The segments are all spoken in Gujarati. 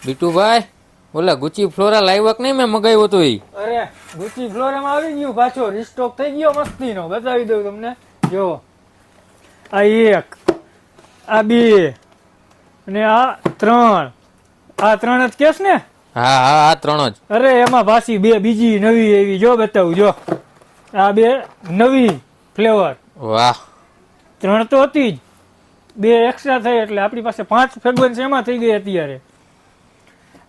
બીટુભાઈ ઓલા ગુચી ફ્લોરા લાવ્યો કે નહીં? મેં મગાવ્યો તો ઈ. અરે ગુચી ફ્લોરામાં આવી ગયું પાછો, રિસ્ટોક થઈ ગયો મસ્તીનો. બતાવી દઉં તમને, જો આ 1, આ 2 અને આ 3. આ 3 જ કેસ ને? હા હા, આ 3 જ. અરે એમાં પાછી 2 બીજી નવી એવી, જો બતાવું, જો આ 2 નવી ફ્લેવર. વાહ, 3 તો હતી જ, 2 એક્સ્ટ્રા થઈ એટલે આપણી પાસે 5 ફ્રેગ્રન્સ એમાં થઈ ગઈ અત્યારે.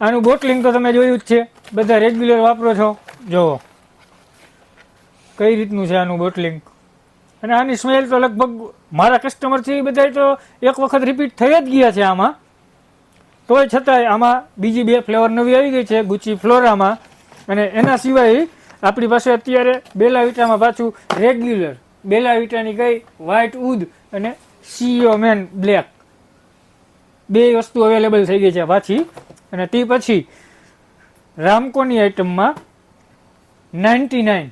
આનું બોટલિંગ તો તમે જોયું જ છે, બધા રેગ્યુલર વાપરો છો. જો કઈ રીતનું છે આનું બોટલિંગ. અને આની સ્મેલ તો લગભગ મારા કસ્ટમર છે એ બધા તો એક વખત રિપીટ થઈ જ ગયા છે આમાં. તોય છતાંય આમાં બીજી 2 ફ્લેવર નવી આવી ગઈ છે ગુચી ફ્લોરામાં. અને એના સિવાય આપણી પાસે અત્યારે બેલા વિટામાં પાછું રેગ્યુલર બેલા વિટાની કઈ વ્હાઇટ ઉડ અને સીઓ મેન બ્લેક 2 વસ્તુ અવેલેબલ થઈ ગઈ છે પાછી. અને તે પછી રામકોની આઈટમમાં 99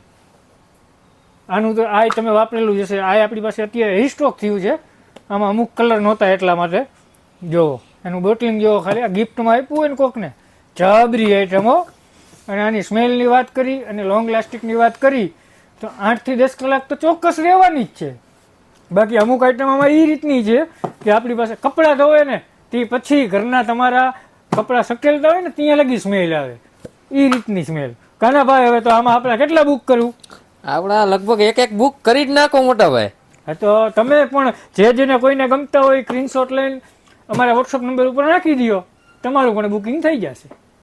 આનું તો આ તમે વાપરેલું જશે. આ આપણી પાસે અત્યારે રિસ્ટોક થયું છે. આમાં અમુક કલર નહોતા એટલા માટે. જો એનું બોટલિંગ જો ખાલી આ ગિફ્ટમાં આપ્યું હોય ને કોકને, જબરી આઈટમો. અને આની સ્મેલની વાત કરી અને લોંગ લાસ્ટિકની વાત કરી તો 8 થી 10 કલાક તો ચોક્કસ રહેવાની જ છે. બાકી અમુક આઈટમ આમાં એ રીતની છે કે આપણી પાસે કપડાં ધોવે ને તે પછી ઘરના તમારા કપડાં સકેલતા હોય ને ત્યાં લગી સ્મેલ આવે, એ રીતની સ્મેલ. કાના ભાઈ હવે તો આમાં આપણે કેટલા બુક કરવું? આપણા લગભગ એક બુક કરી જ નાખો મોટા ભાઈ. હા તો તમે પણ જેને કોઈને ગમતા હોય સ્ક્રીનશોટ લઈને અમારા વોટ્સઅપ નંબર ઉપર નાખી દો, તમારું પણ બુકિંગ થઈ જશે.